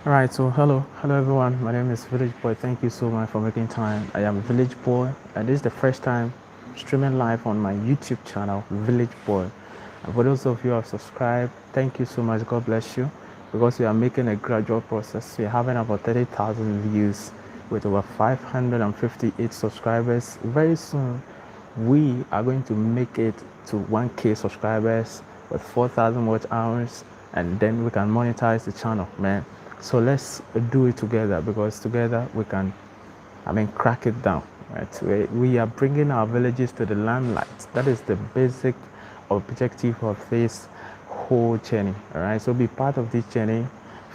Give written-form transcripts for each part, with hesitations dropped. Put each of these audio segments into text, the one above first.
All right, so hello everyone. My name is Village Boy. Thank you so much for making time. I am Village Boy, and this is the first time streaming live on my YouTube channel, Village Boy. And for those of you who have subscribed, thank you so much. God bless you, because we are making a gradual process. We are having about 30,000 views with over 558 subscribers. Very soon, we are going to make it to 1K subscribers with 4,000 watch hours, and then we can monetize the channel, man. So let's do it together, because together we can, crack it down, right? We are bringing our villages to the limelight. That is the basic objective of this whole journey, all right? So be part of this journey.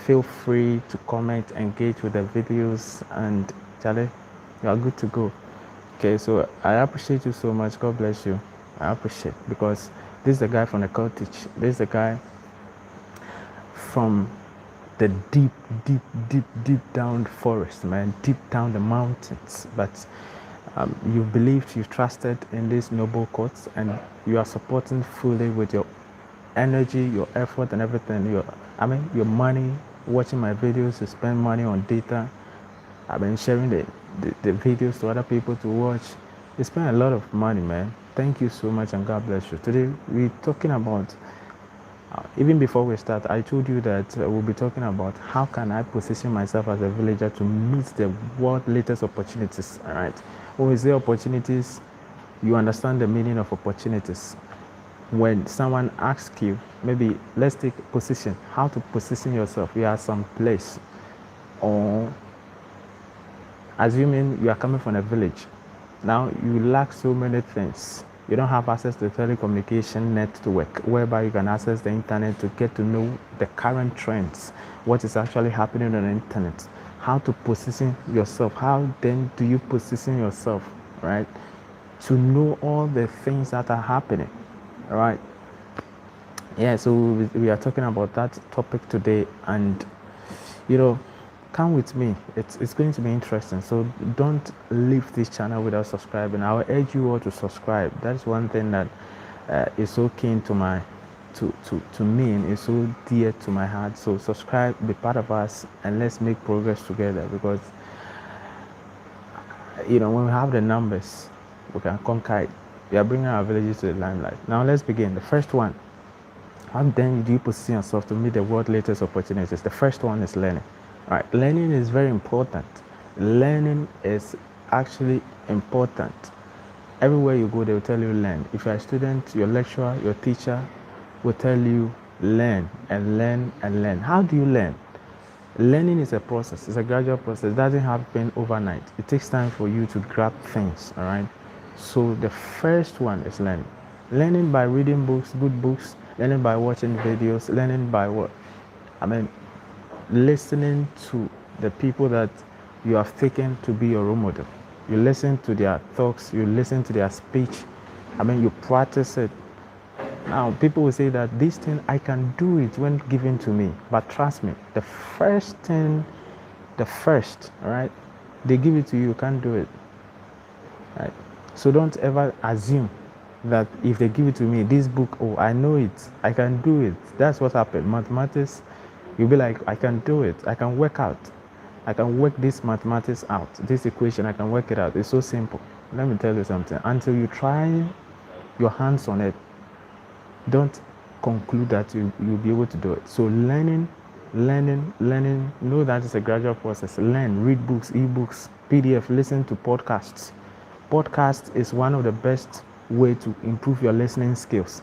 Feel free to comment, engage with the videos, and Charlie, you are good to go. Okay, so I appreciate you so much. God bless you. I appreciate, because this is the guy from the cottage. This is the guy from the deep down forest, man, deep down the mountains. But you've believed, you've trusted in this noble cause, and you are supporting fully with your energy, your effort, and everything. Your money, watching my videos, you spend money on data. I've been sharing the videos to other people to watch. You spend a lot of money, man. Thank you so much, and God bless you. Today we're talking about, even before we start, I told you that we'll be talking about how can I position myself as a villager to meet the world latest opportunities. All right. When we say opportunities, you understand the meaning of opportunities. When someone asks you, maybe let's take position, how to position yourself. You are some place, or assuming you are coming from a village. Now you lack so many things. You don't have access to telecommunication network whereby you can access the internet to get to know the current trends, what is actually happening on the internet, how to position yourself. How then do you position yourself, right, to know all the things that are happening, right? Yeah, so we are talking about that topic today, and come with me. It's going to be interesting. So don't leave this channel without subscribing. I will urge you all to subscribe. That's one thing that is so keen to me, and is so dear to my heart. So subscribe, be part of us, and let's make progress together, because when we have the numbers, we can conquer it. We are bringing our villages to the limelight. Now let's begin. The first one: how then do you position yourself to meet the world's latest opportunities? The first one is learning. Right, learning is very important. Learning is actually important. Everywhere you go, they will tell you learn. If you're a student, your lecturer, your teacher will tell you learn and learn and learn. How do you learn? Learning is a process. It's a gradual process. It doesn't happen overnight. It takes time for you to grab things, all right? So the first one is learning. Learning by reading books, good books, learning by watching videos, learning by what? Listening to the people that you have taken to be your role model. You listen to their talks, you listen to their speech. You practice it. Now, people will say that this thing, I can do it when given to me. But trust me, the first, all right, they give it to you, you can't do it. Right? So don't ever assume that if they give it to me, this book, oh, I know it, I can do it. That's what happened. Mathematics, you'll be like, I can do it. I can work out. I can work this mathematics out. This equation, I can work it out. It's so simple. Let me tell you something. Until you try your hands on it, don't conclude that you'll be able to do it. So learning, know that it's a gradual process. Learn, read books, ebooks, PDF, listen to podcasts. Podcast is one of the best way to improve your listening skills.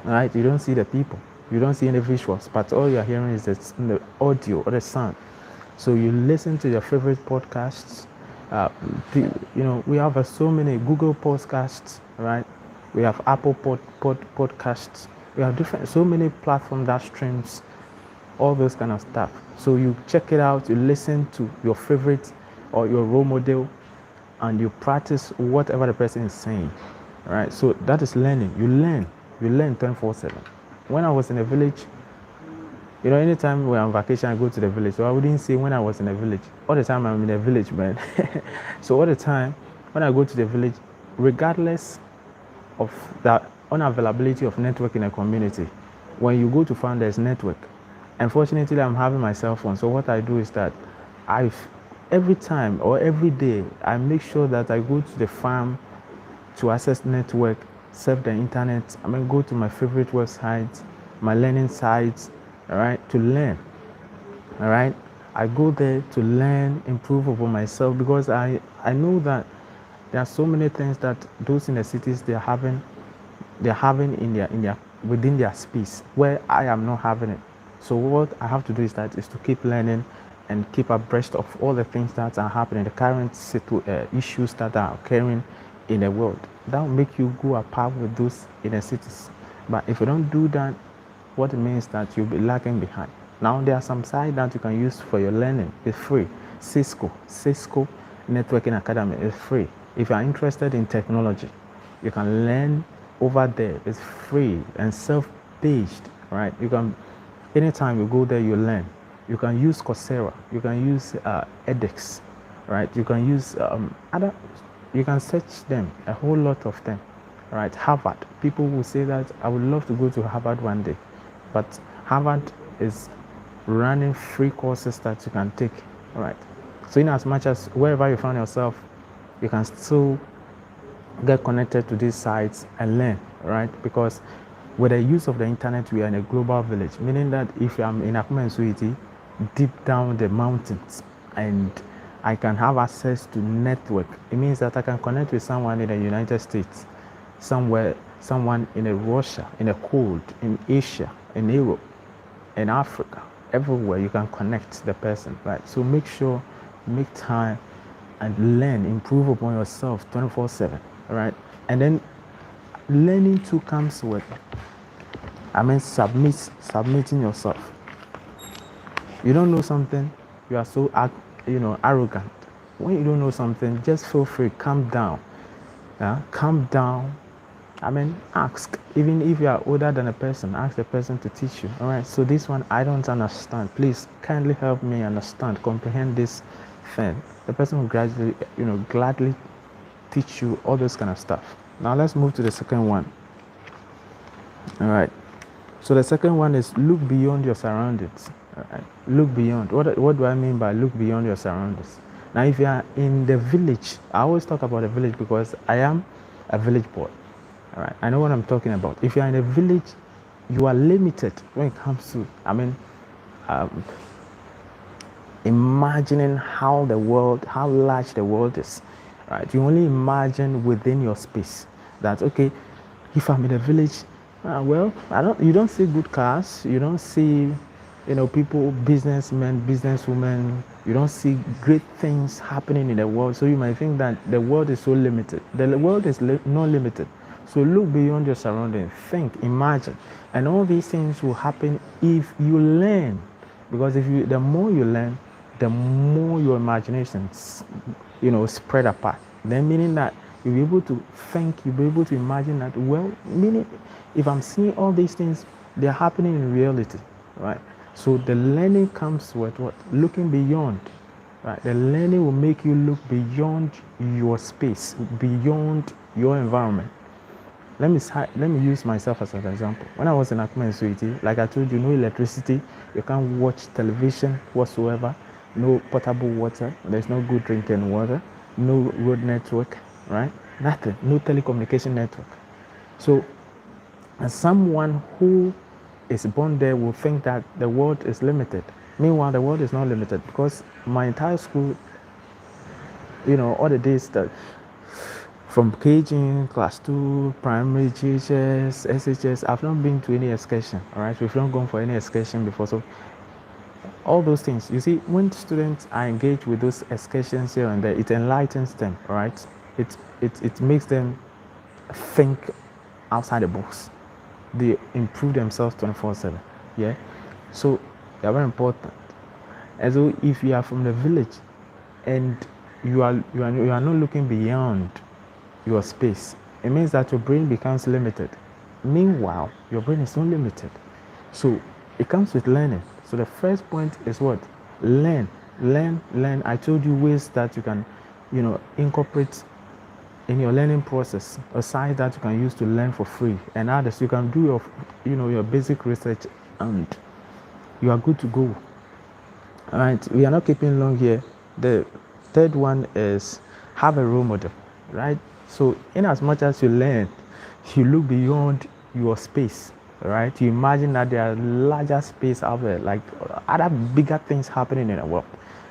All right? You don't see the people. You don't see any visuals, but all you're hearing is the audio or the sound. So you listen to your favorite podcasts. We have so many Google podcasts, right? We have Apple podcasts. We have so many platforms that streams all those kind of stuff. So you check it out. You listen to your favorite or your role model, and you practice whatever the person is saying. All right. So that is learning. You learn 24/7. When I was in a village, anytime we're on vacation, I go to the village. So I wouldn't say when I was in a village. All the time I'm in a village, man. So all the time when I go to the village, regardless of the unavailability of network in a community, when you go to find there's network, Unfortunately, I'm having my cell phone. So what I do is that every time or every day, I make sure that I go to the farm to access network, surf the internet. I mean, go to my favorite websites, my learning sites, all right, to learn. All right, I go there to learn, improve upon myself, because I know that there are so many things that those in the cities they're having in their within their space where I am not having it. So what I have to do is to keep learning and keep abreast of all the things that are happening, the current issues that are occurring in the world. That will make you go apart with those in the cities. But if you don't do that, what it means that you'll be lagging behind. Now there are some sites that you can use for your learning. It's free. Cisco Networking Academy is free. If you are interested in technology, you can learn over there. It's free and self-paced, right? You can, anytime you go there, you learn. You can use Coursera. You can use edX, right? You can use you can search them, a whole lot of them, right? Harvard. People will say that I would love to go to Harvard one day, but Harvard is running free courses that you can take, right? So in as much as wherever you find yourself, you can still get connected to these sites and learn, right? Because with the use of the internet, we are in a global village, meaning that if I'm in Akuma Nsuiti, deep down the mountains, and I can have access to network, it means that I can connect with someone in the United States, someone in Russia, in the cold, in Asia, in Europe, in Africa, everywhere you can connect the person, right? So make time and learn, improve upon yourself 24/7, right? And then learning too comes with, submitting yourself. You don't know something, you are so arrogant. When you don't know something, just feel free, calm down. Calm down. Ask. Even if you are older than a person, ask the person to teach you. All right. So this one I don't understand. Please kindly help me understand, comprehend this thing. The person will gladly teach you all this kind of stuff. Now let's move to the second one. All right. So the second one is look beyond your surroundings. All right. Look beyond. What do I mean by look beyond your surroundings? Now, if you are in the village, I always talk about the village because I am a village boy. All right, I know what I'm talking about. If you are in a village, you are limited when it comes to, imagining how large the world is. Right? You only imagine within your space. That okay, if I'm in a village, you don't see good cars, you don't see, people, businessmen, businesswomen. You don't see great things happening in the world. So you might think that the world is so limited. The world is not limited. So look beyond your surroundings, think, imagine, and all these things will happen if you learn. Because the more you learn, the more your imaginations, spread apart. Then meaning that you'll be able to think, you'll be able to imagine that. Meaning, if I'm seeing all these things, they're happening in reality, right? So the learning comes with what? Looking beyond, right? The learning will make you look beyond your space, beyond your environment. Let me use myself as an example. When I was in Akuma Nsuiti, like I told you, no electricity, you can't watch television whatsoever, no potable water, there's no good drinking water, no road network, right? Nothing, no telecommunication network. So, as someone who is born there will think that the world is limited. Meanwhile, the world is not limited because my entire school, all the days that from KG, class 2, primary, GHS, SHS, I've not been to any excursion, all right? We've not gone for any excursion before. So all those things, you see, when students are engaged with those excursions here and there, it enlightens them, all right? It makes them think outside the box. They improve themselves 24/7, yeah? So they're very important. And so if you are from the village and you are not looking beyond your space, it means that your brain becomes limited. Meanwhile, your brain is not limited. So it comes with learning. So the first point is what? Learn. I told you ways that you can, incorporate in your learning process, a site that you can use to learn for free, and others you can do your basic research and you are good to go. All right, we are not keeping long here. The third one is have a role model, right? So in as much as you learn, you look beyond your space, right? You imagine that there are larger space out there, like other bigger things happening in the world.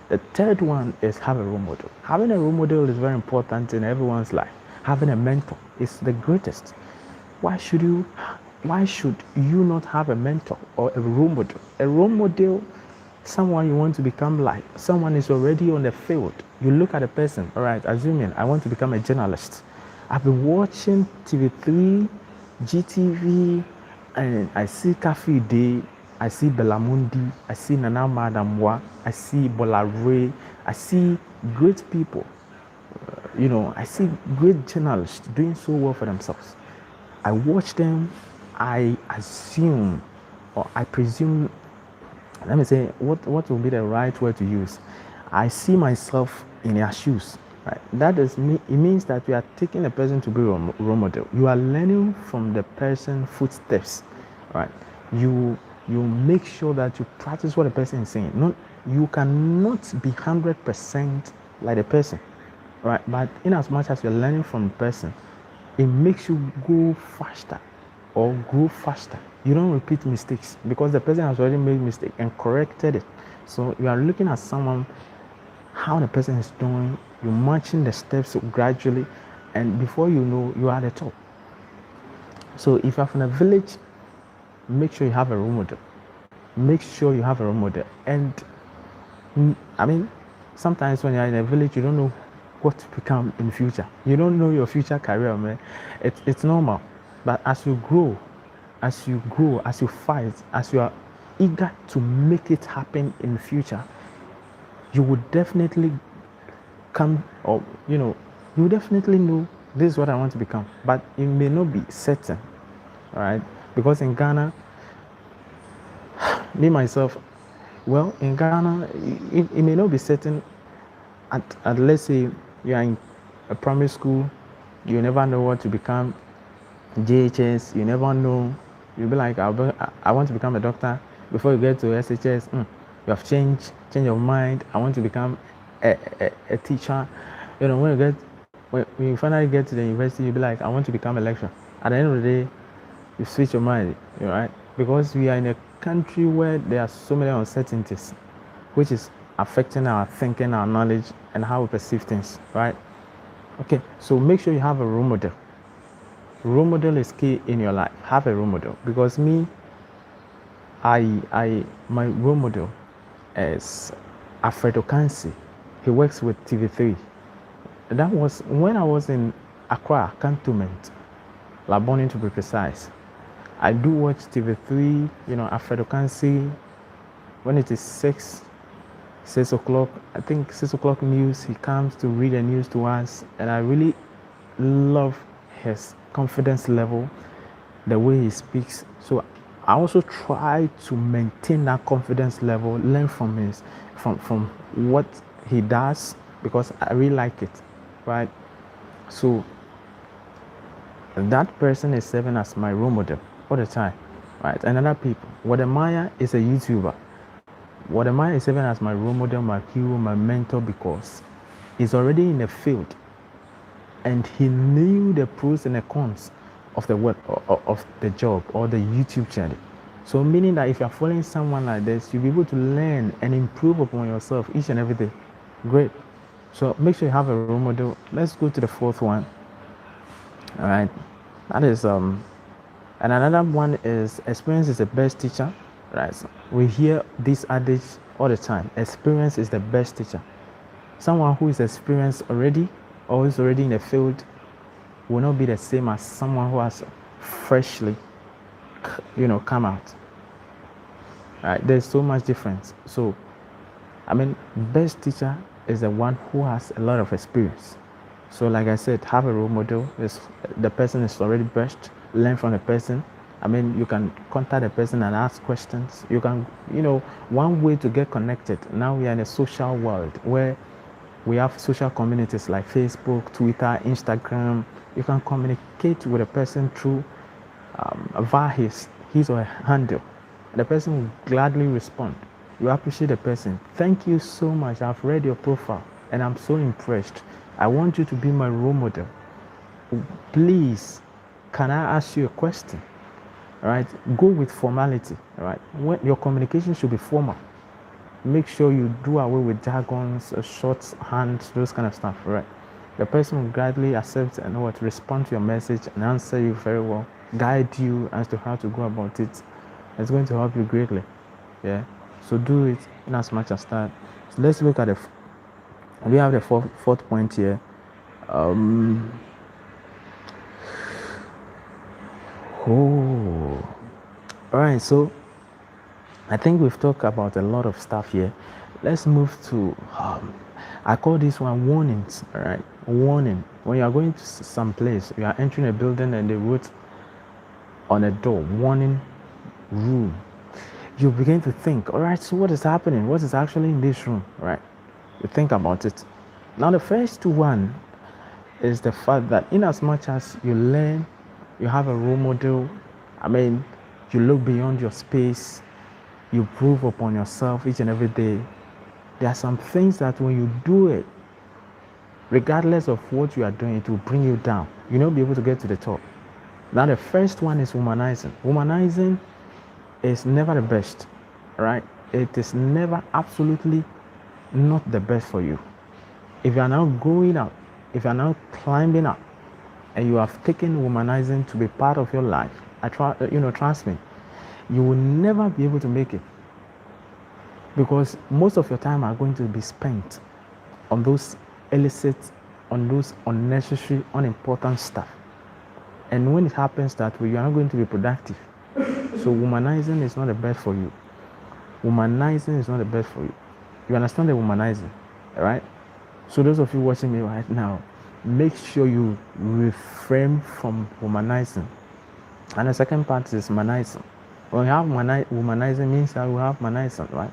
The third one is have a role model. Having a role model is very important in everyone's life. Having a mentor is the greatest. Why should you not have a mentor or a role model? A role model, someone you want to become like, someone is already on the field. You look at a person, all right, assuming I want to become a journalist. I've been watching TV3, GTV, and I see Cafe Day, I see Belamundi, I see Nana Madamwa, I see Bolare, I see great people. I see great journalists doing so well for themselves. I watch them, I assume, or I presume, let me say, what will be the right word to use? I see myself in their shoes. Right? It means that you are taking a person to be a role model. You are learning from the person's footsteps. Right? You make sure that you practice what the person is saying. You cannot be 100% like the person. Right? But in as much as you're learning from the person, it makes you go faster or grow faster. You don't repeat mistakes because the person has already made mistake and corrected it. So you are looking at someone, how the person is doing, you're marching the steps gradually, and before you know, you are at the top. So if you're from a village, make sure you have a role model. Make sure you have a role model. And I mean, sometimes when you're in a village, you don't know what to become in the future. You don't know your future career, man. It's normal. But as you grow, as you fight, as you are eager to make it happen in the future, you will definitely you will definitely know this is what I want to become. But it may not be certain, all right? Because in Ghana, me myself, well, in Ghana, it may not be certain at let's say you are in a primary school, you never know what to become. JHS, you never know. You'll be like, I want to become a doctor. Before you get to SHS, you have change your mind. I want to become a teacher. When you finally get to the university, you'll be like, I want to become a lecturer. At the end of the day, you switch your mind, right? Because we are in a country where there are so many uncertainties, which is affecting our thinking, our knowledge, and how we perceive things, right? Okay, so make sure you have a role model. Role model is key in your life. Have a role model, because me, my role model is Alfredo Kansi. He works with TV3. That was when I was in Accra, Cantonment, Laboni to be precise. I do watch TV3, Alfredo Kansi. When it is 6 o'clock, I think 6 o'clock news, he comes to read the news to us, and I really love his confidence level, the way he speaks. So I also try to maintain that confidence level, learn from what he does, because I really like it, right? So that person is serving as my role model all the time, right? And other people. Wadamaya is a YouTuber. Wadamaya is serving as my role model, my hero, my mentor, because he's already in the field and he knew the pros and the cons of the work of the job or the YouTube channel. So meaning that if you're following someone like this, you'll be able to learn and improve upon yourself each and every day. Great. So make sure you have a role model. Let's go to the fourth one. All right. That is and another one is experience is the best teacher. Right. So we hear this adage all the time. Experience is the best teacher. Someone who is experienced already or is already in the field will not be the same as someone who has freshly come out. Right? There's so much difference. So best teacher is the one who has a lot of experience. So like I said, have a role model. The person is already best. Learn from the person. You can contact the person and ask questions. You can, one way to get connected. Now we are in a social world where we have social communities like Facebook, Twitter, Instagram. You can communicate with a person through via his or her handle. The person will gladly respond. You appreciate the person. Thank you so much. I've read your profile and I'm so impressed. I want you to be my role model. Please, can I ask you a question? All right, go with formality. All right, when your communication should be formal. Make sure you do away with jargons, shorthands, those kind of stuff. All right, the person will gladly accept and what respond to your message and answer you very well, guide you as to how to go about it. It's going to help you greatly. Yeah, so do it in as much as that. So let's look at we have the fourth point here. All right, so I think we've talked about a lot of stuff here. Let's move to I call this one warnings. All right, warning. When you are going to some place, you are entering a building and they wrote on a door, warning room. You begin to think, all right, so what is happening? What is actually in this room? Right, you think about it. Now the first one is the fact that in as much as you learn, you have a role model, I mean, you look beyond your space, you prove upon yourself each and every day. There are some things that when you do it, regardless of what you are doing, it will bring you down. You'll not be able to get to the top. Now the first one is womanizing. Womanizing is never the best, right? It is never absolutely not the best for you. If you are now going up, if you are now climbing up, and you have taken womanizing to be part of your life, trust me, you will never be able to make it, because most of your time are going to be spent on those illicit, on those unnecessary, unimportant stuff. And when it happens that way, you are not going to be productive. So womanizing is not the best for you. Womanizing is not the best for you. You understand the womanizing, all right? So those of you watching me right now, make sure you refrain from womanizing. And the second part is manizing. When you have womanizing means that we have manizing, right?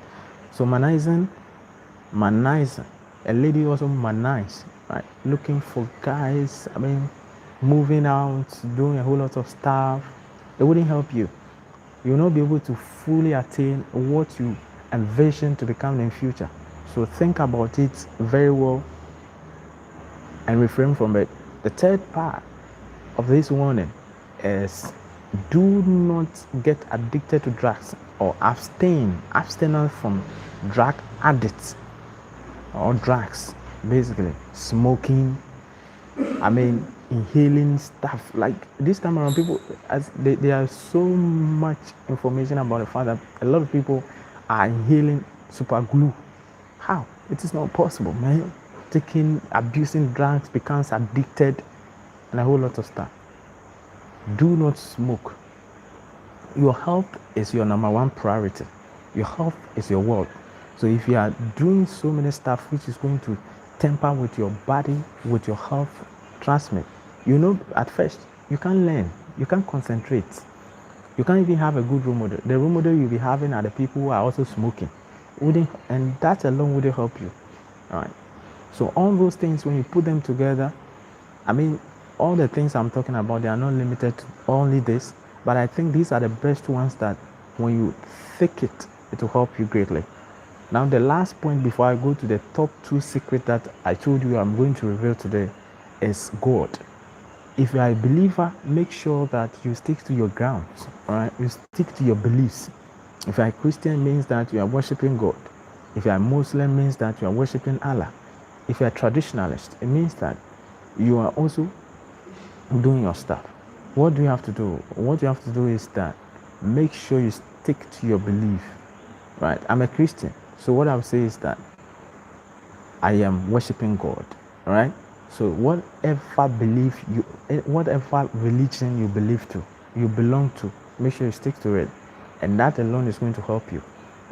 So manizing, a lady also manize, right? Looking for guys, I mean, moving out, doing a whole lot of stuff. It wouldn't help you. You will not be able to fully attain what you envision to become in future. So think about it very well and refrain from it. The third part of this warning is do not get addicted to drugs or abstinence from drug addicts or drugs, basically smoking, I mean inhaling stuff. Like this time around, people, as there are so much information about the fact that a lot of people are inhaling super glue. How? It is not possible, man. Abusing drugs, becomes addicted, and a whole lot of stuff. Do not smoke. Your health is your number one priority. Your health is your world. So if you are doing so many stuff which is going to tamper with your body, with your health, trust me, at first you can't learn, you can't concentrate, you can't even have a good role model. The role model you'll be having are the people who are also smoking, and that alone wouldn't help you. All right. So all those things, when you put them together, I mean, all the things I'm talking about, they are not limited to only this, but I think these are the best ones that when you think it will help you greatly. Now, the last point before I go to the top 2 secrets that I told you I'm going to reveal today is God. If you are a believer, make sure that you stick to your grounds, all right? You stick to your beliefs. If you are a Christian, it means that you are worshiping God. If you are a Muslim, it means that you are worshiping Allah. If you are a traditionalist, it means that you are also doing your stuff. What do you have to do? What you have to do is that make sure you stick to your belief, right? I'm a Christian, so what I would say is that I am worshiping God, all right? So whatever religion you belong to, make sure you stick to it, and that alone is going to help you,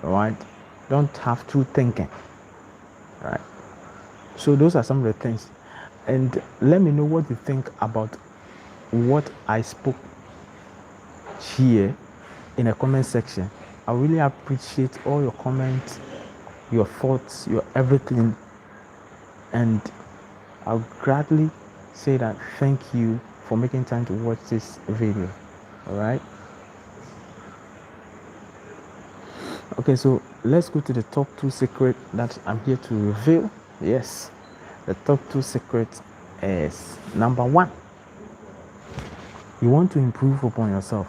all right? Don't have to thinking, all right? So those are some of the things, and let me know what you think about what I spoke here in the comment section. I really appreciate all your comments, your thoughts, your everything, and I'll gladly say that thank you for making time to watch this video. All right. Okay, so let's go to the top 2 secrets that I'm here to reveal. Yes, the top 2 secrets is number 1. You want to improve upon yourself.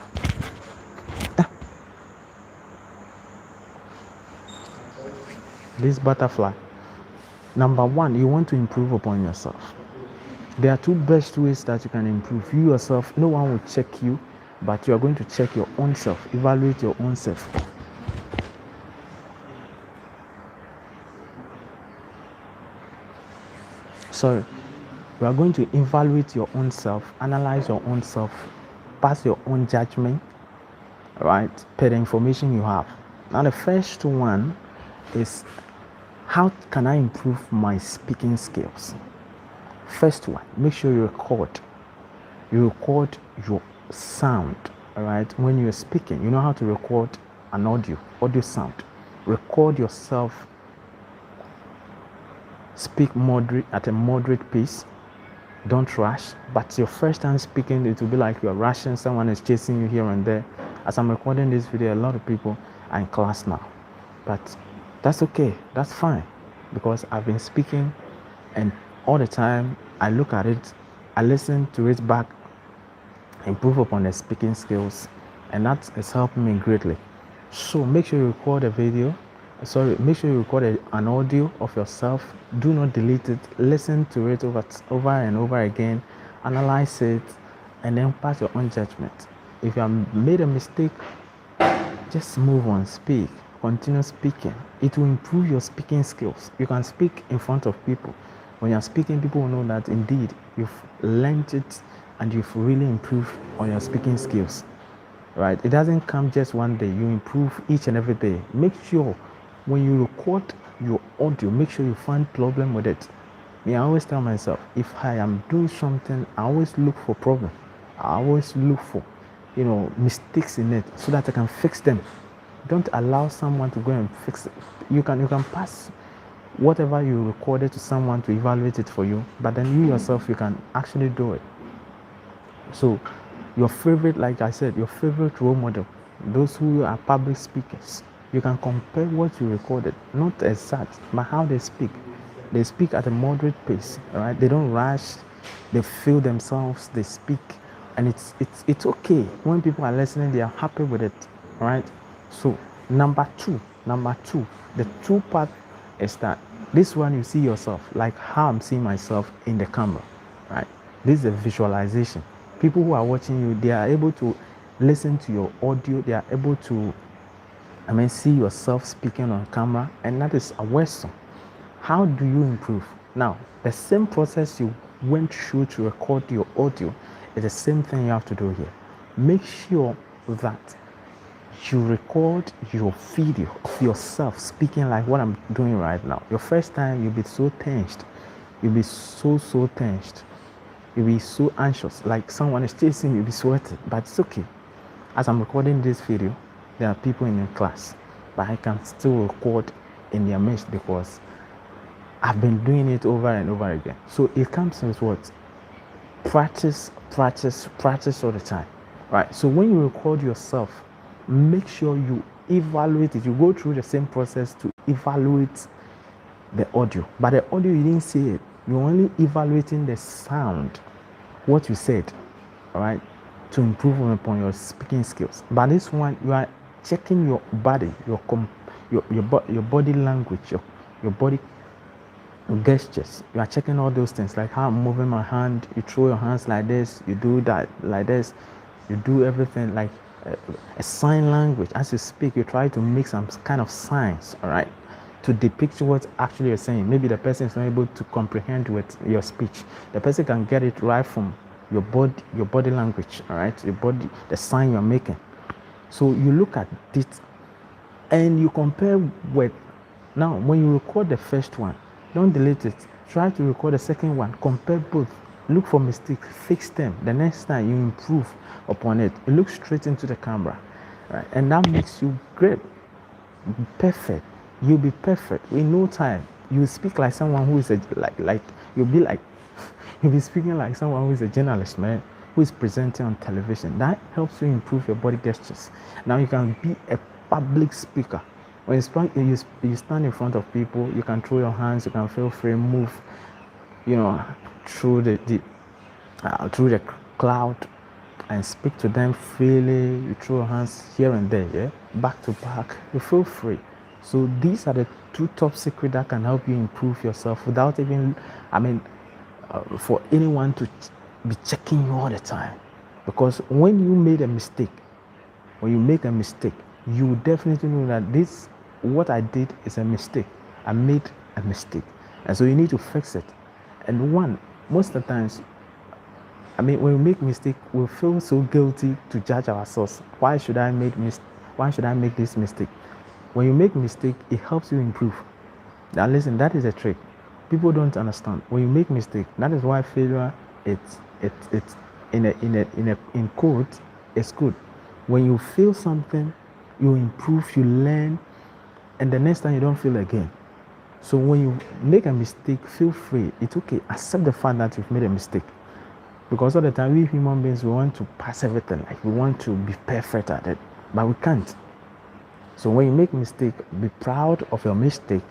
This butterfly. Number 1, you want to improve upon yourself. There are 2 best ways that you can improve. You yourself, no one will check you, but you are going to check your own self, evaluate your own self. Sorry, you are going to evaluate your own self, analyze your own self, pass your own judgment, right, per the information you have. Now, the first one is, how can I improve my speaking skills? First one, make sure you record your sound. All right, when you're speaking, you know how to record an audio sound. Record yourself, speak at a moderate pace. Don't rush. But your first time speaking, it will be like you're rushing, someone is chasing you here and there. As I'm recording this video, a lot of people are in class now, but that's okay, that's fine, because I've been speaking, and all the time I look at it, I listen to it back, improve upon the speaking skills, and that is helping me greatly. So make sure you record a video, make sure you record an audio of yourself. Do not delete it. Listen to it over and over again, analyze it, and then pass your own judgment. If you have made a mistake, just move on, speak, continue speaking. It will improve your speaking skills. You can speak in front of people. When you're speaking, people will know that indeed you've learned it and you've really improved on your speaking skills, right? It doesn't come just one day. You improve each and every day. Make sure when you record your audio, make sure you find problem with it. I always tell myself, if I am doing something, I always look for problem. I always look for, mistakes in it, so that I can fix them. Don't allow someone to go and fix it. You can pass whatever you recorded to someone to evaluate it for you, but then you yourself, you can actually do it. So your favorite, like I said, your favorite role model, those who are public speakers, you can compare what you recorded, not exact, but how they speak. They speak at a moderate pace, all right? They don't rush, they feel themselves, they speak, and it's okay. When people are listening, they are happy with it, all right? So number two, the 2 part is that this one, you see yourself, like how I'm seeing myself in the camera, right? This is a visualization. People who are watching you, they are able to listen to your audio, they are able to see yourself speaking on camera, and that is a wisdom. How do you improve? Now, the same process you went through to record your audio is the same thing you have to do here. Make sure that you record your video of yourself speaking like what I'm doing right now. Your first time, you'll be so tensed. You'll be so tensed. You'll be so anxious, like someone is chasing you, you'll be sweating, but it's okay. As I'm recording this video, there are people in the class, but I can still record in their midst because I've been doing it over and over again. So it comes with what? Practice all the time, right? So when you record yourself, make sure you evaluate it. You go through the same process to evaluate the audio, but the audio, you didn't see it. You're only evaluating the sound, what you said, all right, to improve upon your speaking skills. But this one, you are checking your body, your body language, your body gestures. You are checking all those things, like how I'm moving my hand. You throw your hands like this, you do that like this, you do everything like a sign language. As you speak, you try to make some kind of signs, all right, to depict what actually you're saying. Maybe the person is not able to comprehend with your speech. The person can get it right from your body language, all right, your body, the sign you're making. So you look at it and you compare with, now when you record the first one, don't delete it. Try to record the second one. Compare both. Look for mistakes. Fix them. The next time you improve upon it. You look straight into the camera, right? And that makes you great, perfect. You'll be perfect in no time. You speak like someone who is you'll be speaking like someone who is a journalist, man, who is presenting on television. That helps you improve your body gestures. Now you can be a public speaker. When you stand in front of people, you can throw your hands, you can feel free, move, through the cloud and speak to them freely. You throw your hands here and there, yeah, back to back. You feel free. So these are the two top secrets that can help you improve yourself without even, for anyone to be checking you all the time. Because when you make a mistake, you definitely know that what I did is a mistake. I made a mistake. And so you need to fix it. And most of the times, when we make mistake, we feel so guilty to judge ourselves. Why should I make this mistake? When you make mistake, it helps you improve. Now listen, that is a trick. People don't understand. When you make mistake, that is why failure, it's in quote, it's good. When you feel something, you improve, you learn, and the next time you don't feel again. So when you make a mistake, feel free. It's okay. Accept the fact that you've made a mistake. Because all the time, we human beings, we want to pass everything. Like we want to be perfect at it, but we can't. So when you make a mistake, be proud of your mistake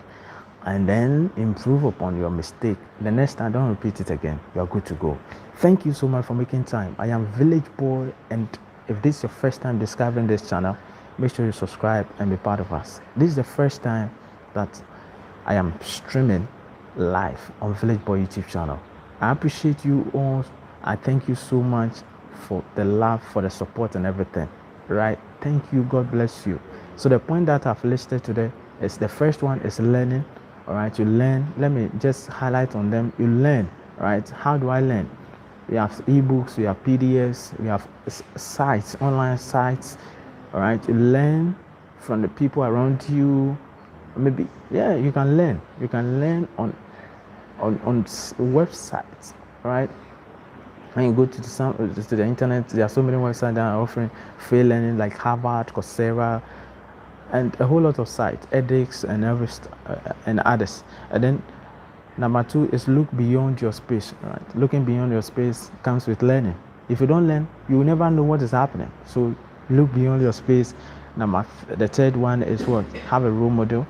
and then improve upon your mistake. The next time, don't repeat it again. You're good to go. Thank you so much for making time. I am Village Boy, and if this is your first time discovering this channel, make sure you subscribe and be part of us. This is the first time that I am streaming live on Village Boy YouTube channel. I appreciate you all. I thank you so much for the love, for the support and everything. Right? Thank you. God bless you. So the point that I've listed today is the first one is learning. All right, you learn. Let me just highlight on them. You learn. Right? How do I learn? We have ebooks, we have PDFs, we have sites, online sites. All right, you learn from the people around you. Maybe, yeah, you can learn. You can learn on websites. All right. When you go to the internet, there are so many websites that are offering free learning, like Harvard, Coursera, and a whole lot of sites, edX and others. And then number 2 is look beyond your space. Right? Looking beyond your space comes with learning. If you don't learn, you will never know what is happening. So look beyond your space. The third one is what? Have a role model.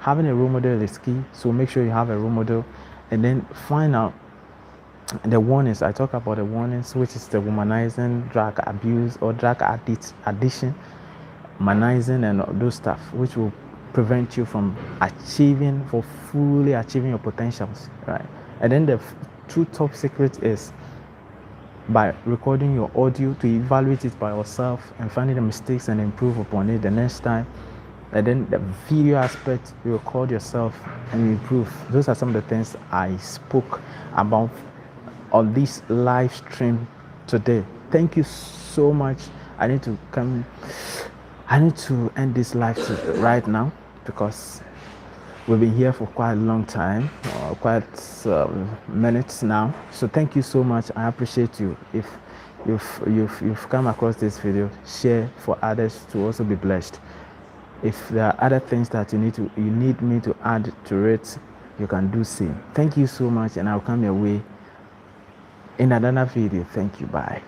Having a role model is key. So make sure you have a role model, and then find out the warnings. I talk about the warnings, which is the womanizing, drug abuse, or drug addiction, humanizing, and those stuff, which will prevent you from fully achieving your potentials, right? And then the true top secret is by recording your audio to evaluate it by yourself and finding the mistakes and improve upon it the next time. And then the video aspect, you record yourself and you improve. Those are some of the things I spoke about on this live stream today. Thank you so much. I need to end this live right now because we've been here for quite a long time, minutes now. So thank you so much. I appreciate you. If you've come across this video, share for others to also be blessed. If there are other things that you need me to add to it, you can do same. Thank you so much, and I'll come your way in another video. Thank you. Bye.